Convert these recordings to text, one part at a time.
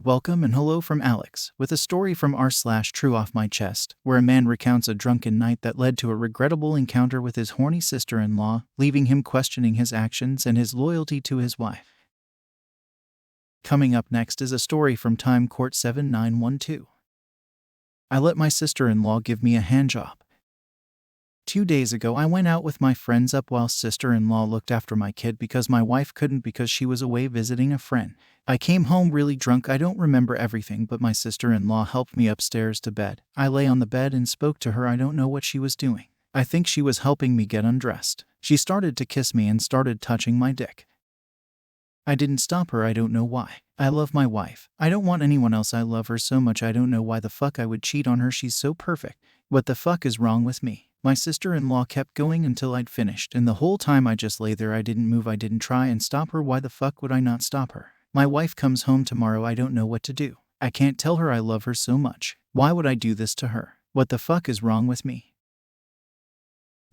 Welcome and hello from Alex, with a story from r/TrueOffMyChest, where a man recounts a drunken night that led to a regrettable encounter with his horny sister-in-law, leaving him questioning his actions and his loyalty to his wife. Coming up next is a story from Time Court 7912. I let my sister-in-law give me a handjob. 2 days ago, I went out with my friends up while sister-in-law looked after my kid because my wife couldn't because she was away visiting a friend. I came home really drunk. I don't remember everything, but my sister-in-law helped me upstairs to bed. I lay on the bed and spoke to her. I don't know what she was doing. I think she was helping me get undressed. She started to kiss me and started touching my dick. I didn't stop her. I don't know why. I love my wife. I don't want anyone else. I love her so much. I don't know why the fuck I would cheat on her. She's so perfect. What the fuck is wrong with me? My sister-in-law kept going until I'd finished, and the whole time I just lay there. I didn't move. I didn't try and stop her. Why the fuck would I not stop her? My wife comes home tomorrow. I don't know what to do. I can't tell her I love her so much. Why would I do this to her? What the fuck is wrong with me?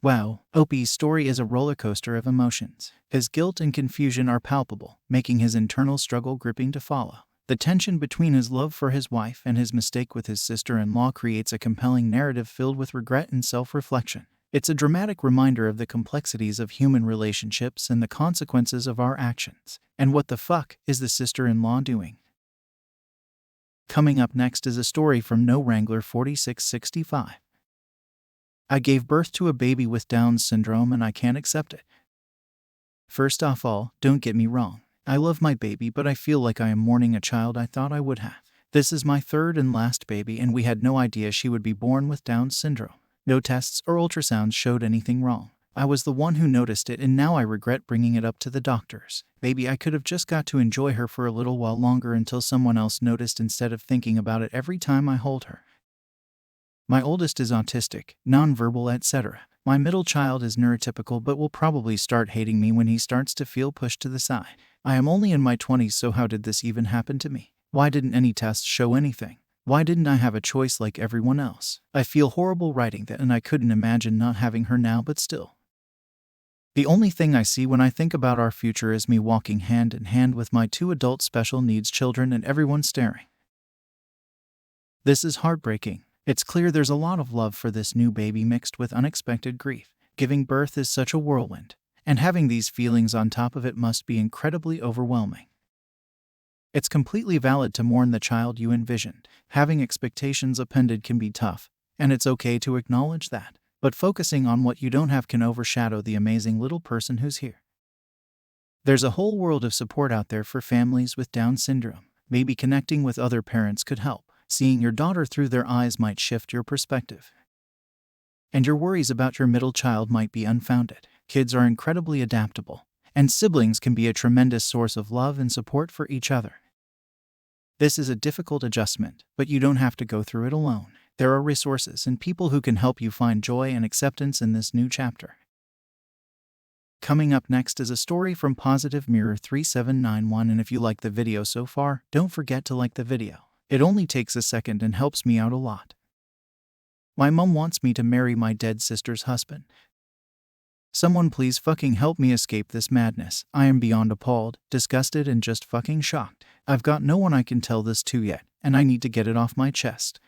Wow, Opie's story is a roller coaster of emotions. His guilt and confusion are palpable, making his internal struggle gripping to follow. The tension between his love for his wife and his mistake with his sister-in-law creates a compelling narrative filled with regret and self-reflection. It's a dramatic reminder of the complexities of human relationships and the consequences of our actions. And what the fuck is the sister-in-law doing? Coming up next is a story from No Wrangler 4665. I gave birth to a baby with Down syndrome and I can't accept it. First off all, don't get me wrong. I love my baby, but I feel like I am mourning a child I thought I would have. This is my third and last baby, and we had no idea she would be born with Down syndrome. No tests or ultrasounds showed anything wrong. I was the one who noticed it, and now I regret bringing it up to the doctors. Maybe I could have just got to enjoy her for a little while longer until someone else noticed instead of thinking about it every time I hold her. My oldest is autistic, nonverbal, etc. My middle child is neurotypical but will probably start hating me when he starts to feel pushed to the side. I am only in my 20s, so how did this even happen to me? Why didn't any tests show anything? Why didn't I have a choice like everyone else? I feel horrible writing that, and I couldn't imagine not having her now, but still. The only thing I see when I think about our future is me walking hand in hand with my 2 adult special needs children and everyone staring. This is heartbreaking. It's clear there's a lot of love for this new baby mixed with unexpected grief. Giving birth is such a whirlwind, and having these feelings on top of it must be incredibly overwhelming. It's completely valid to mourn the child you envisioned. Having expectations appended can be tough, and it's okay to acknowledge that. But focusing on what you don't have can overshadow the amazing little person who's here. There's a whole world of support out there for families with Down syndrome. Maybe connecting with other parents could help. Seeing your daughter through their eyes might shift your perspective. And your worries about your middle child might be unfounded. Kids are incredibly adaptable, and siblings can be a tremendous source of love and support for each other. This is a difficult adjustment, but you don't have to go through it alone. There are resources and people who can help you find joy and acceptance in this new chapter. Coming up next is a story from Positive Mirror 3791, and if you like the video so far, don't forget to like the video. It only takes a second and helps me out a lot. My mom wants me to marry my dead sister's husband. Someone please fucking help me escape this madness. I am beyond appalled, disgusted, and just fucking shocked. I've got no one I can tell this to yet, and I need to get it off my chest.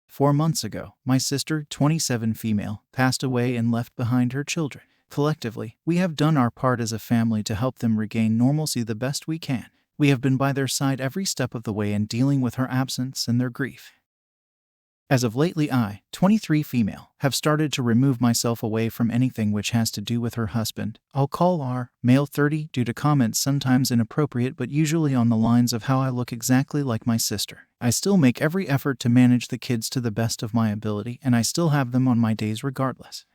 4 months ago, my sister, 27 female, passed away and left behind her children. Collectively, we have done our part as a family to help them regain normalcy the best we can. We have been by their side every step of the way in dealing with her absence and their grief. As of lately, I, 23 female, have started to remove myself away from anything which has to do with her husband. I'll call R, male 30, due to comments sometimes inappropriate but usually on the lines of how I look exactly like my sister. I still make every effort to manage the kids to the best of my ability, and I still have them on my days regardless.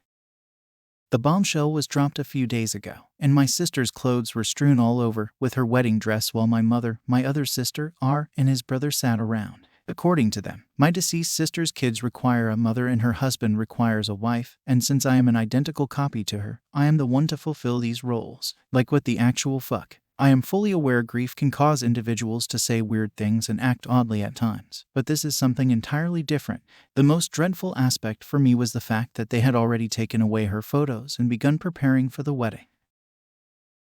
The bombshell was dropped a few days ago, and my sister's clothes were strewn all over with her wedding dress while my mother, my other sister, R, and his brother sat around. According to them, my deceased sister's kids require a mother and her husband requires a wife, and since I am an identical copy to her, I am the one to fulfill these roles. Like what the actual fuck? I am fully aware grief can cause individuals to say weird things and act oddly at times, but this is something entirely different. The most dreadful aspect for me was the fact that they had already taken away her photos and begun preparing for the wedding.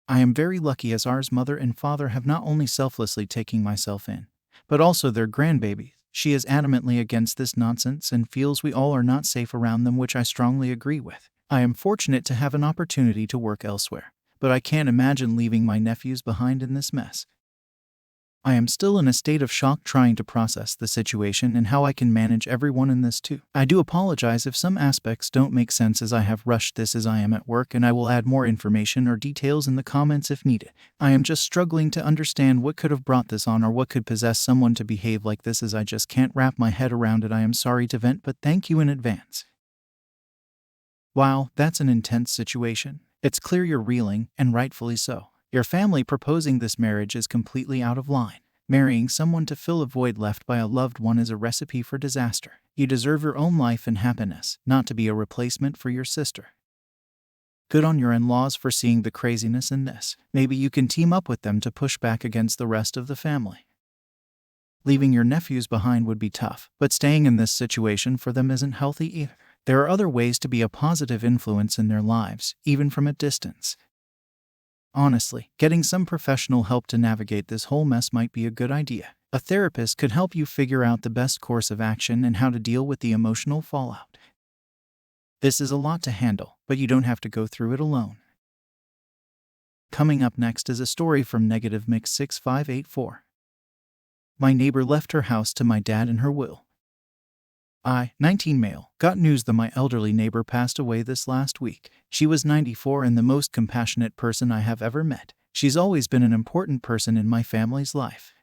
I am very lucky as R's mother and father have not only selflessly taken myself in, but also their grandbaby. She is adamantly against this nonsense and feels we all are not safe around them, which I strongly agree with. I am fortunate to have an opportunity to work elsewhere, but I can't imagine leaving my nephews behind in this mess. I am still in a state of shock trying to process the situation and how I can manage everyone in this too. I do apologize if some aspects don't make sense, as I have rushed this as I am at work, and I will add more information or details in the comments if needed. I am just struggling to understand what could have brought this on or what could possess someone to behave like this, as I just can't wrap my head around it. I am sorry to vent, but thank you in advance. Wow, that's an intense situation. It's clear you're reeling, and rightfully so. Your family proposing this marriage is completely out of line. Marrying someone to fill a void left by a loved one is a recipe for disaster. You deserve your own life and happiness, not to be a replacement for your sister. Good on your in-laws for seeing the craziness in this. Maybe you can team up with them to push back against the rest of the family. Leaving your nephews behind would be tough, but staying in this situation for them isn't healthy either. There are other ways to be a positive influence in their lives, even from a distance. Honestly, getting some professional help to navigate this whole mess might be a good idea. A therapist could help you figure out the best course of action and how to deal with the emotional fallout. This is a lot to handle, but you don't have to go through it alone. Coming up next is a story from -Mix6584. My neighbor left her house to my dad in her will. I, 19 male, got news that my elderly neighbor passed away this last week. She was 94 and the most compassionate person I have ever met. She's always been an important person in my family's life.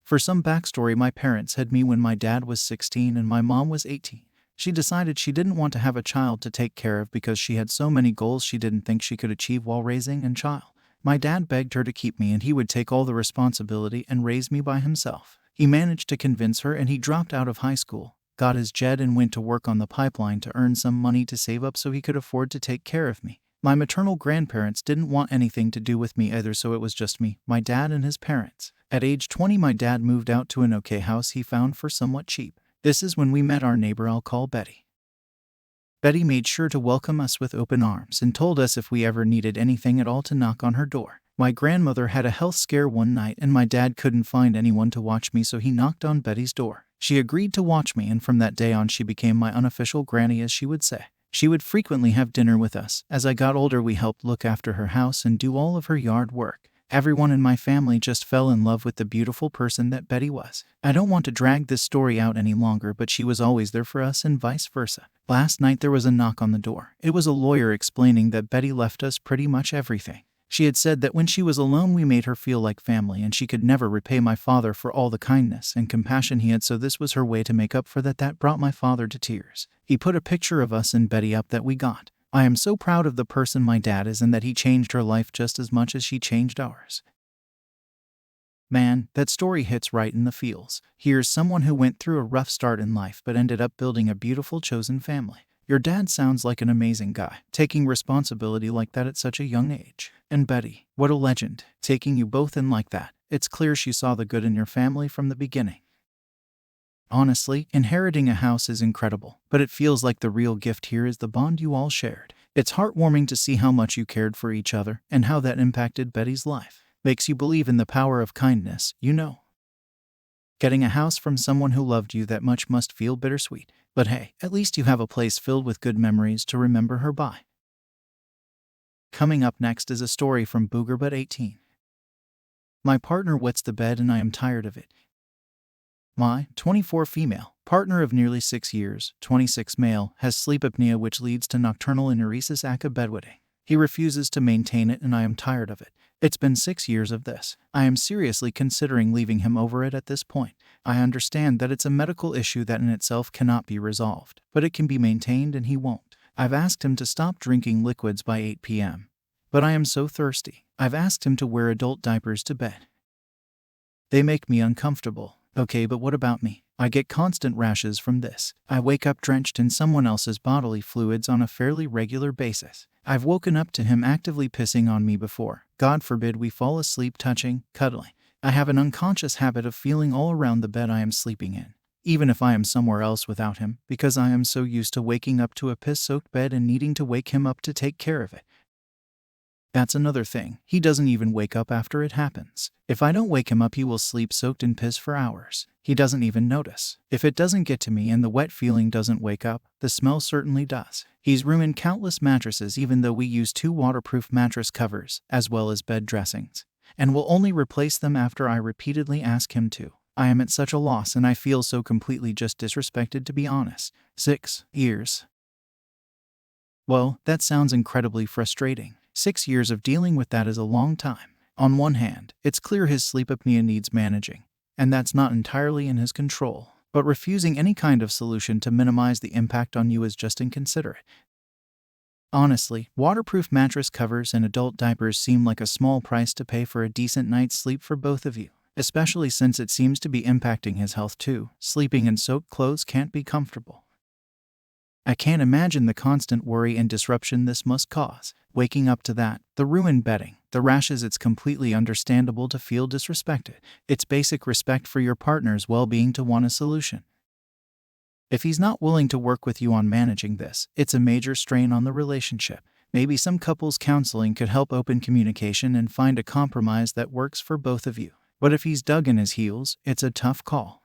For some backstory, my parents had me when my dad was 16 and my mom was 18. She decided she didn't want to have a child to take care of because she had so many goals she didn't think she could achieve while raising a child. My dad begged her to keep me and he would take all the responsibility and raise me by himself. He managed to convince her and he dropped out of high school, got his jet and went to work on the pipeline to earn some money to save up so he could afford to take care of me. My maternal grandparents didn't want anything to do with me either, so it was just me, my dad, and his parents. At age 20, my dad moved out to an okay house he found for somewhat cheap. This is when we met our neighbor I'll call Betty. Betty made sure to welcome us with open arms and told us if we ever needed anything at all to knock on her door. My grandmother had a health scare one night and my dad couldn't find anyone to watch me, so he knocked on Betty's door. She agreed to watch me, and from that day on she became my unofficial granny, as she would say. She would frequently have dinner with us. As I got older, we helped look after her house and do all of her yard work. Everyone in my family just fell in love with the beautiful person that Betty was. I don't want to drag this story out any longer, but she was always there for us and vice versa. Last night there was a knock on the door. It was a lawyer explaining that Betty left us pretty much everything. She had said that when she was alone we made her feel like family, and she could never repay my father for all the kindness and compassion he had, so this was her way to make up for that. That brought my father to tears. He put a picture of us and Betty up that we got. I am so proud of the person my dad is and that he changed her life just as much as she changed ours. Man, that story hits right in the feels. Here's someone who went through a rough start in life but ended up building a beautiful chosen family. Your dad sounds like an amazing guy, taking responsibility like that at such a young age. And Betty, what a legend, taking you both in like that. It's clear she saw the good in your family from the beginning. Honestly, inheriting a house is incredible, but it feels like the real gift here is the bond you all shared. It's heartwarming to see how much you cared for each other and how that impacted Betty's life. Makes you believe in the power of kindness, you know. Getting a house from someone who loved you that much must feel bittersweet. But hey, at least you have a place filled with good memories to remember her by. Coming up next is a story from BoogerButt18. My partner wets the bed and I am tired of it. My 24 female partner of nearly 6 years, 26 male, has sleep apnea which leads to nocturnal enuresis aka bedwetting. He refuses to maintain it and I am tired of it. It's been 6 years of this. I am seriously considering leaving him over it at this point. I understand that it's a medical issue that in itself cannot be resolved, but it can be maintained and he won't. I've asked him to stop drinking liquids by 8 p.m. But I am so thirsty. I've asked him to wear adult diapers to bed. They make me uncomfortable. Okay, but what about me? I get constant rashes from this. I wake up drenched in someone else's bodily fluids on a fairly regular basis. I've woken up to him actively pissing on me before. God forbid we fall asleep touching, cuddling. I have an unconscious habit of feeling all around the bed I am sleeping in, even if I am somewhere else without him, because I am so used to waking up to a piss-soaked bed and needing to wake him up to take care of it. That's another thing. He doesn't even wake up after it happens. If I don't wake him up, he will sleep soaked in piss for hours. He doesn't even notice. If it doesn't get to me and the wet feeling doesn't wake up, the smell certainly does. He's ruined countless mattresses even though we use 2 waterproof mattress covers, as well as bed dressings, and will only replace them after I repeatedly ask him to. I am at such a loss and I feel so completely just disrespected, to be honest. 6 years. Well, that sounds incredibly frustrating. 6 years of dealing with that is a long time. On one hand, it's clear his sleep apnea needs managing, and that's not entirely in his control. But refusing any kind of solution to minimize the impact on you is just inconsiderate. Honestly, waterproof mattress covers and adult diapers seem like a small price to pay for a decent night's sleep for both of you, especially since it seems to be impacting his health too. Sleeping in soaked clothes can't be comfortable. I can't imagine the constant worry and disruption this must cause. Waking up to that, the ruined bedding, the rashes, it's completely understandable to feel disrespected. It's basic respect for your partner's well-being to want a solution. If he's not willing to work with you on managing this, it's a major strain on the relationship. Maybe some couples counseling could help open communication and find a compromise that works for both of you. But if he's dug in his heels, it's a tough call.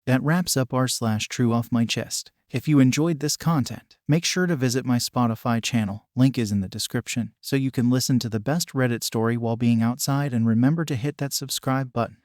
That wraps up r/TrueOffMyChest. If you enjoyed this content, make sure to visit my Spotify channel, link is in the description, so you can listen to the best Reddit story while being outside, and remember to hit that subscribe button.